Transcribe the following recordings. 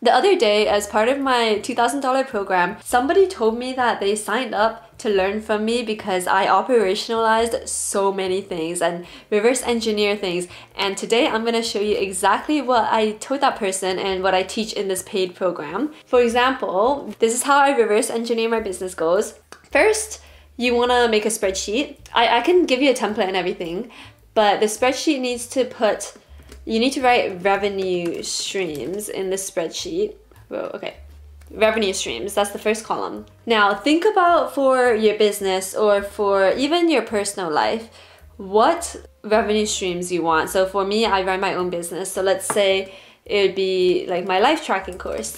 The other day, as part of my $2,000 program, somebody told me that they signed up to learn from me because I operationalized so many things and reverse engineer things. And today I'm gonna show you exactly what I told that person and what I teach in this paid program. For example, this is how I reverse engineer my business goals. First, you wanna make a spreadsheet. I can give you a template and everything, but the spreadsheet needs to you need to write revenue streams in the spreadsheet. Whoa, okay. Revenue streams, that's the first column. Now think about for your business or for even your personal life, what revenue streams you want. So for me, I run my own business. So let's say it would be like my life tracking course.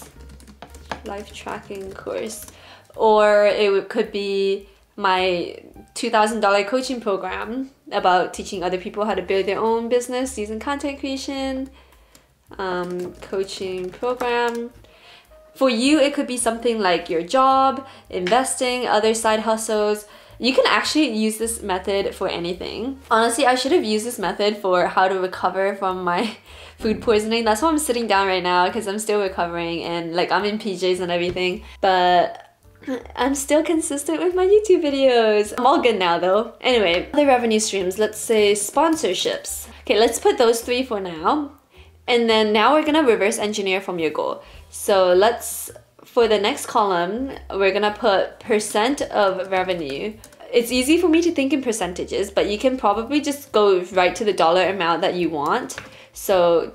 Or could be my $2,000 coaching program about teaching other people how to build their own business using content creation. Coaching program. For you, it could be something like your job, investing, other side hustles. You can actually use this method for anything. Honestly, I should have used this method for how to recover from my food poisoning. That's why I'm sitting down right now, because I'm still recovering and like I'm in PJs and everything. But I'm still consistent with my YouTube videos. I'm all good now though. Anyway, other revenue streams, let's say sponsorships. Okay, let's put those 3 for now. And then now we're gonna reverse engineer from your goal. So for the next column, we're gonna put percent of revenue. It's easy for me to think in percentages, but you can probably just go right to the dollar amount that you want. So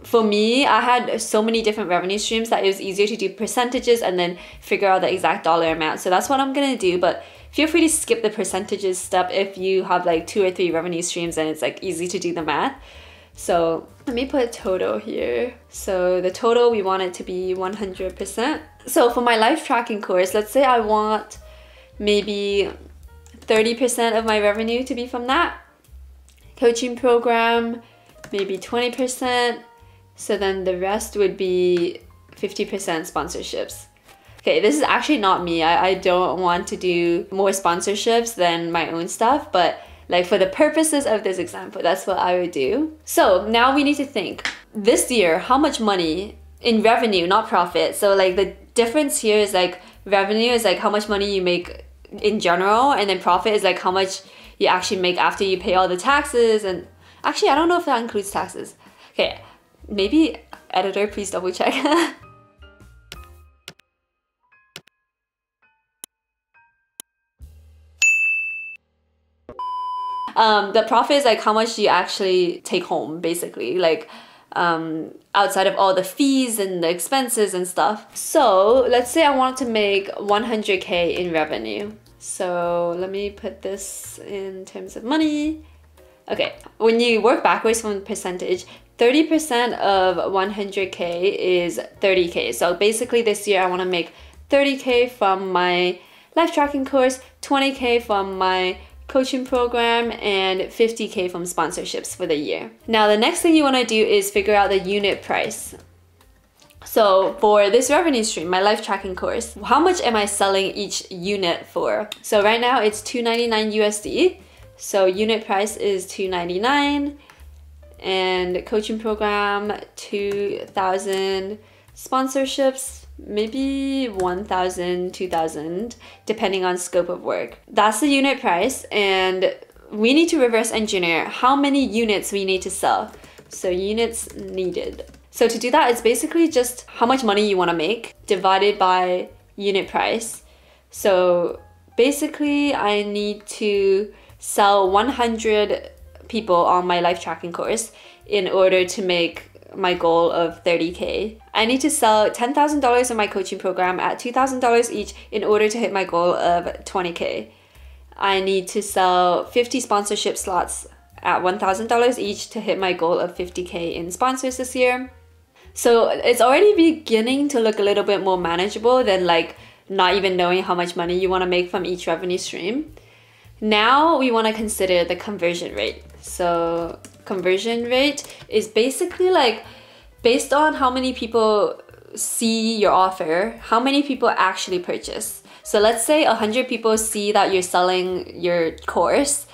for me, I had so many different revenue streams that it was easier to do percentages and then figure out the exact dollar amount. So that's what I'm gonna do, but feel free to skip the percentages step if you have like 2 or 3 revenue streams and it's like easy to do the math. So let me put a total here. So the total, we want it to be 100%. So for my life tracking course, let's say I want maybe 30% of my revenue to be from that. Coaching program, maybe 20%. So then the rest would be 50% sponsorships. Okay, this is actually not me. I don't want to do more sponsorships than my own stuff, but like for the purposes of this example, that's what I would do. So now we need to think, this year, how much money in revenue, not profit. So like the difference here is like revenue is like how much money you make in general, and then profit is like how much you actually make after you pay all the taxes. And actually, I don't know if that includes taxes. Okay, maybe editor, please double check. The profit is like how much you actually take home, basically, like outside of all the fees and the expenses and stuff. So let's say I want to make 100K in revenue. So let me put this in terms of money. Okay, when you work backwards from the percentage, 30% of 100K is 30K. So basically this year I want to make 30K from my life tracking course, 20K from my coaching program, and 50K from sponsorships for the year. Now the next thing you want to do is figure out the unit price. So for this revenue stream, my life tracking course, how much am I selling each unit for? So right now it's $299 USD. So unit price is $299, and coaching program 2,000, sponsorships maybe 1,000, 2,000, depending on scope of work. That's the unit price, and we need to reverse engineer how many units we need to sell. So units needed. So to do that, it's basically just how much money you want to make divided by unit price. So basically I need to sell 100 people on my life tracking course in order to make my goal of 30K. I need to sell $10,000 in my coaching program at $2,000 each in order to hit my goal of 20K. I need to sell 50 sponsorship slots at $1,000 each to hit my goal of 50K in sponsors this year. So it's already beginning to look a little bit more manageable than like not even knowing how much money you want to make from each revenue stream. Now we want to consider the conversion rate. So conversion rate is basically like based on how many people see your offer, how many people actually purchase. So let's say 100 people see that you're selling your course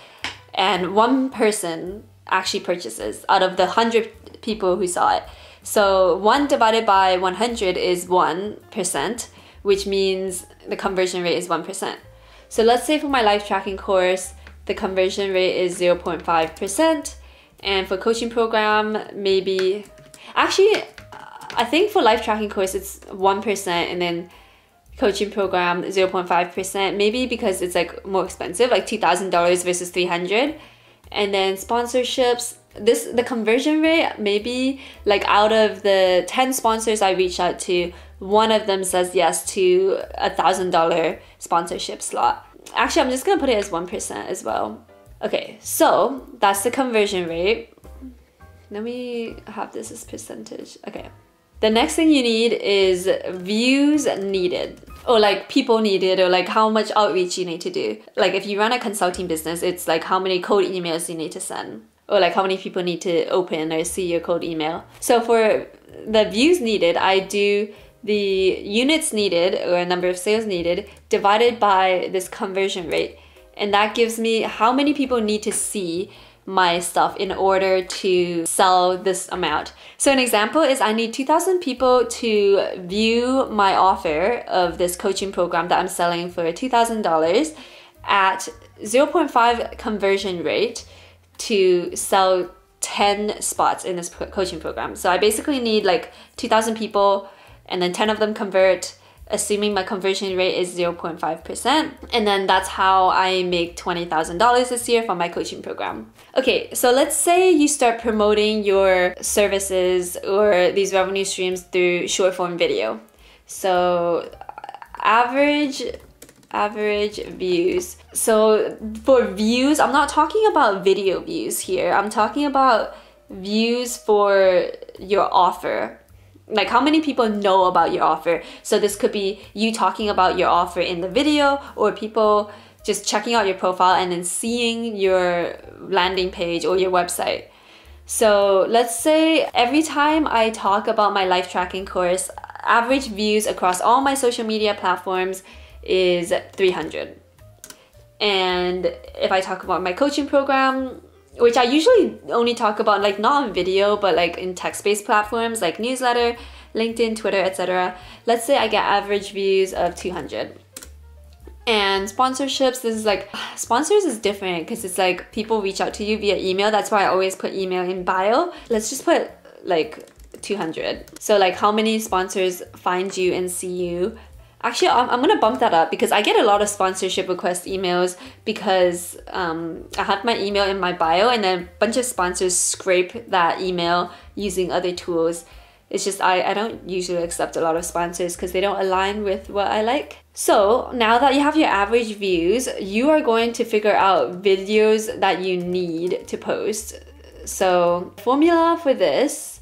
and one person actually purchases out of the 100 people who saw it. So 1 divided by 100 is 1%, which means the conversion rate is 1%. So let's say for my life tracking course, the conversion rate is 0.5%. And for coaching program, maybe, actually, I think for life tracking course, it's 1%, and then coaching program 0.5%, maybe because it's like more expensive, like $2,000 versus $300. And then sponsorships, the conversion rate, maybe like out of the 10 sponsors I reach out to, one of them says yes to $1,000 sponsorship slot. Actually, I'm just gonna put it as 1% as well. Okay, so that's the conversion rate. Let me have this as percentage. Okay. The next thing you need is views needed, or like people needed, or like how much outreach you need to do. Like if you run a consulting business, it's like how many cold emails you need to send, or like how many people need to open or see your cold email. So for the views needed, I do the units needed, or number of sales needed, divided by this conversion rate. And that gives me how many people need to see my stuff in order to sell this amount. So an example is I need 2,000 people to view my offer of this coaching program that I'm selling for $2,000 at 0.5 conversion rate to sell 10 spots in this coaching program. So I basically need like 2,000 people, and then 10 of them convert, assuming my conversion rate is 0.5%. And then that's how I make $20,000 this year from my coaching program. Okay, so let's say you start promoting your services or these revenue streams through short form video. So average views. So for views, I'm not talking about video views here. I'm talking about views for your offer. Like how many people know about your offer. So this could be you talking about your offer in the video, or people just checking out your profile and then seeing your landing page or your website. So let's say every time I talk about my life tracking course, average views across all my social media platforms is 300. And if I talk about my coaching program, which I usually only talk about like not on video, but like in text-based platforms like newsletter, LinkedIn, Twitter, etc. Let's say I get average views of 200. And sponsorships, this is like, sponsors is different because it's like people reach out to you via email. That's why I always put email in bio. Let's just put like 200. So like how many sponsors find you and see you. Actually, I'm gonna bump that up because I get a lot of sponsorship request emails because I have my email in my bio, and then a bunch of sponsors scrape that email using other tools. It's just I don't usually accept a lot of sponsors because they don't align with what I like. So now that you have your average views, you are going to figure out videos that you need to post. So formula for this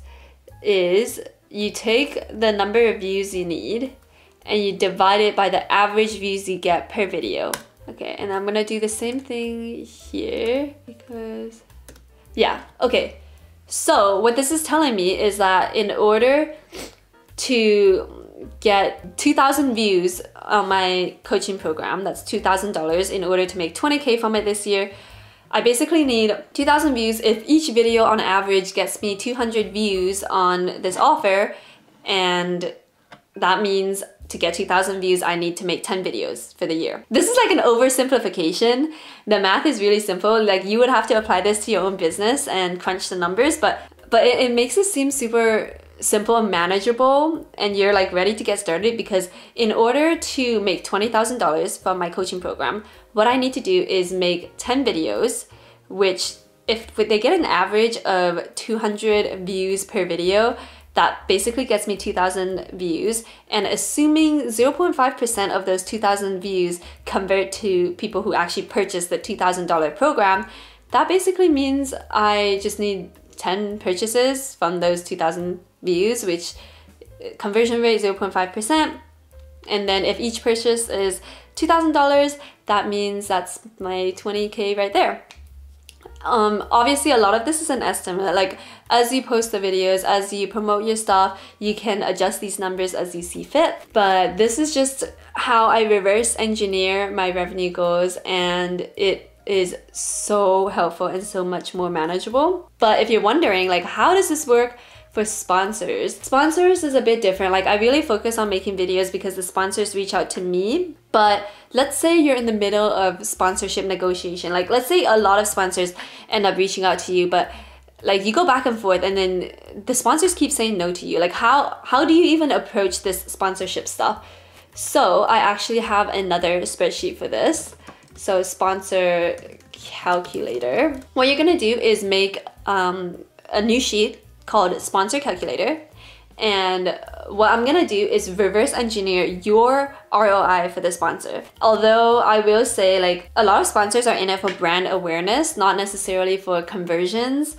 is you take the number of views you need and you divide it by the average views you get per video. Okay, and I'm gonna do the same thing here because, yeah, okay. So what this is telling me is that in order to get 2,000 views on my coaching program, that's $2,000, in order to make 20K from it this year, I basically need 2,000 views. If each video on average gets me 200 views on this offer, and that means to get 2,000 views, I need to make 10 videos for the year. This is like an oversimplification. The math is really simple. Like you would have to apply this to your own business and crunch the numbers, but it makes it seem super simple and manageable, and you're like ready to get started, because in order to make $20,000 from my coaching program, what I need to do is make 10 videos, which if they get an average of 200 views per video, that basically gets me 2,000 views. And assuming 0.5% of those 2,000 views convert to people who actually purchase the $2,000 program, that basically means I just need 10 purchases from those 2,000 views, which conversion rate 0.5%. And then if each purchase is $2,000, that means that's my 20K right there. Obviously a lot of this is an estimate. Like as you post the videos, as you promote your stuff, you can adjust these numbers as you see fit. But this is just how I reverse engineer my revenue goals, and it is so helpful and so much more manageable. But if you're wondering like, how does this work for sponsors. Sponsors is a bit different. Like I really focus on making videos because the sponsors reach out to me. But let's say you're in the middle of sponsorship negotiation. Like let's say a lot of sponsors end up reaching out to you, but like you go back and forth and then the sponsors keep saying no to you. Like how do you even approach this sponsorship stuff? So I actually have another spreadsheet for this. So sponsor calculator. What you're gonna do is make a new sheet called sponsor calculator. And what I'm gonna do is reverse engineer your ROI for the sponsor. Although I will say like a lot of sponsors are in it for brand awareness, not necessarily for conversions,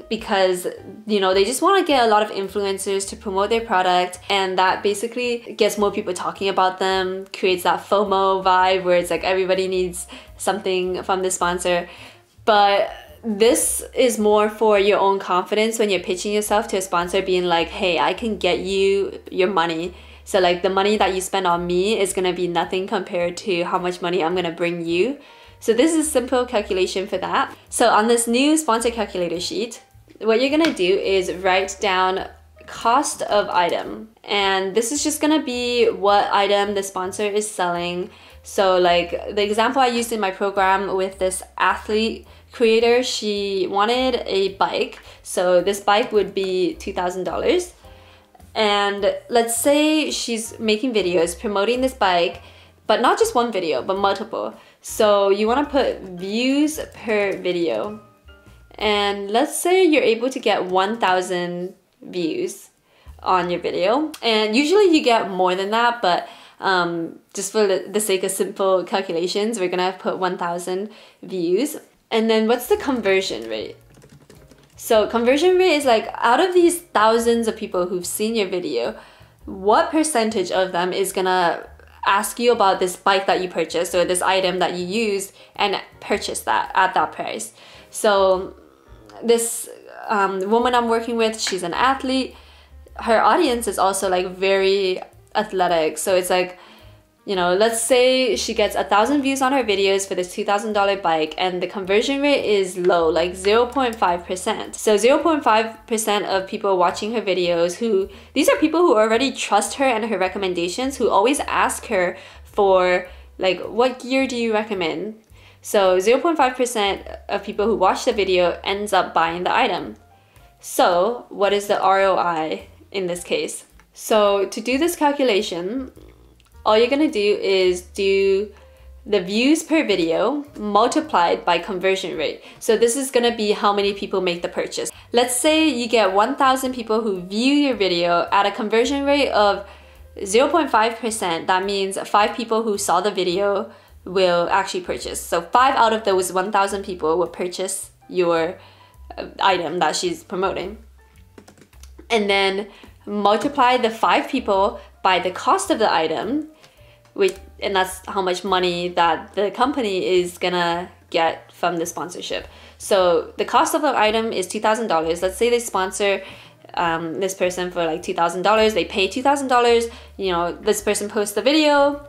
because you know they just want to get a lot of influencers to promote their product, and that basically gets more people talking about them, creates that FOMO vibe where it's like everybody needs something from the sponsor. But this is more for your own confidence when you're pitching yourself to a sponsor, being like, hey, I can get you your money. So like the money that you spend on me is gonna be nothing compared to how much money I'm gonna bring you. So this is a simple calculation for that. So on this new sponsor calculator sheet, what you're gonna do is write down cost of item. And this is just gonna be what item the sponsor is selling. So like the example I used in my program with this athlete creator, she wanted a bike. So this bike would be $2,000. And let's say she's making videos promoting this bike, but not just one video, but multiple. So you wanna put views per video. And let's say you're able to get 1,000 views on your video. And usually you get more than that, but just for the sake of simple calculations, we're gonna put 1,000 views. And then what's the conversion rate? So conversion rate is like out of these thousands of people who've seen your video, what percentage of them is gonna ask you about this bike that you purchased or this item that you used and purchase that at that price? So this woman I'm working with, she's an athlete. Her audience is also like very athletic. So it's like, you know, let's say she gets 1,000 views on her videos for this $2,000 bike and the conversion rate is low, like 0.5%. So 0.5% of people watching her videos these are people who already trust her and her recommendations, who always ask her for like, what gear do you recommend? So 0.5% of people who watch the video ends up buying the item. So what is the ROI in this case? So to do this calculation, all you're gonna do is do the views per video multiplied by conversion rate. So this is gonna be how many people make the purchase. Let's say you get 1,000 people who view your video at a conversion rate of 0.5%. That means 5 people who saw the video will actually purchase. So 5 out of those 1,000 people will purchase your item that she's promoting. And then multiply the 5 people by the cost of the item, and that's how much money that the company is gonna get from the sponsorship. So the cost of the item is $2,000. Let's say they sponsor this person for like $2,000. They pay $2,000. You know, this person posts the video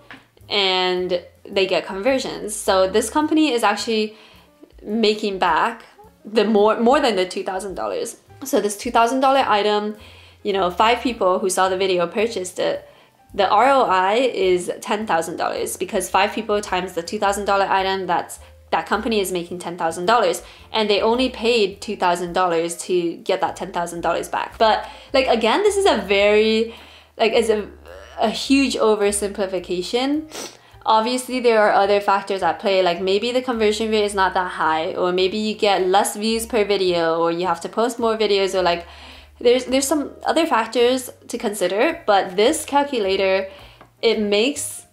and they get conversions. So this company is actually making back the more than the $2,000. So this $2,000 item, you know, 5 people who saw the video purchased it. The ROI is $10,000 because 5 people times the $2,000 item, that company is making $10,000, and they only paid $2,000 to get that $10,000 back. But like again, this is a very is a huge oversimplification. Obviously, there are other factors at play, like maybe the conversion rate is not that high, or maybe you get less views per video, or you have to post more videos, or like there's some other factors to consider. But this calculator, it makes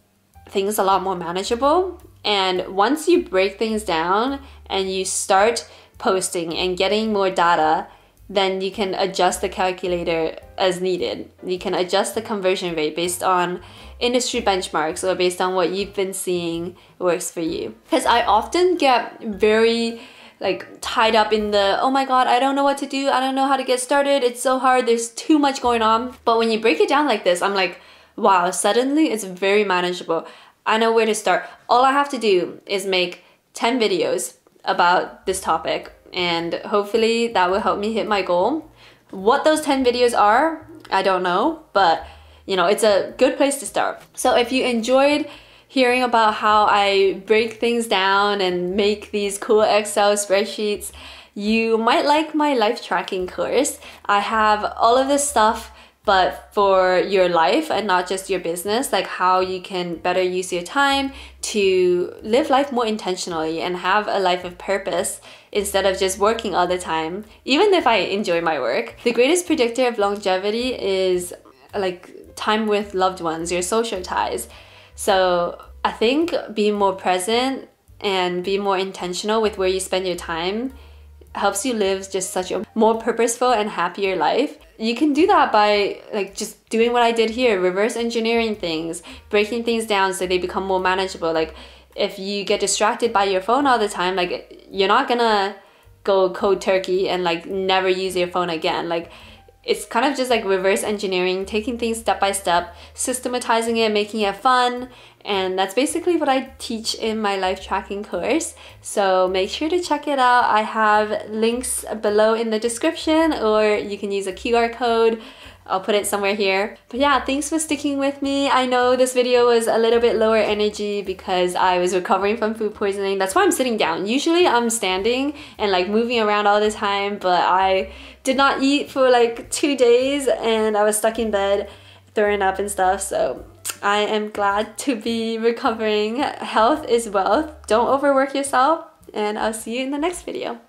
things a lot more manageable. And once you break things down and you start posting and getting more data, then you can adjust the calculator as needed. You can adjust the conversion rate based on industry benchmarks or based on what you've been seeing works for you. Because I often get very tied up in the, oh my god, I don't know what to do, I don't know how to get started, it's so hard, there's too much going on. But when you break it down like this, I'm like, wow, suddenly it's very manageable. I know where to start. All I have to do is make 10 videos about this topic, and hopefully that will help me hit my goal. What those 10 videos are, I don't know, but you know, it's a good place to start. So if you enjoyed hearing about how I break things down and make these cool Excel spreadsheets, you might like my life tracking course. I have all of this stuff, but for your life and not just your business, like how you can better use your time to live life more intentionally and have a life of purpose instead of just working all the time, even if I enjoy my work. The greatest predictor of longevity is like time with loved ones, your social ties. So I think being more present and be more intentional with where you spend your time helps you live just such a more purposeful and happier life. You can do that by like just doing what I did here, reverse engineering things, breaking things down so they become more manageable. Like if you get distracted by your phone all the time, like you're not gonna go cold turkey and like never use your phone again. Like it's kind of just like reverse engineering, taking things step by step, systematizing it, making it fun. And that's basically what I teach in my life tracking course. So make sure to check it out. I have links below in the description, or you can use a QR code. I'll put it somewhere here. But yeah, thanks for sticking with me. I know this video was a little bit lower energy because I was recovering from food poisoning. That's why I'm sitting down. Usually I'm standing and like moving around all the time, but I did not eat for like 2 days and I was stuck in bed throwing up and stuff. So I am glad to be recovering. Health is wealth. Don't overwork yourself, and I'll see you in the next video.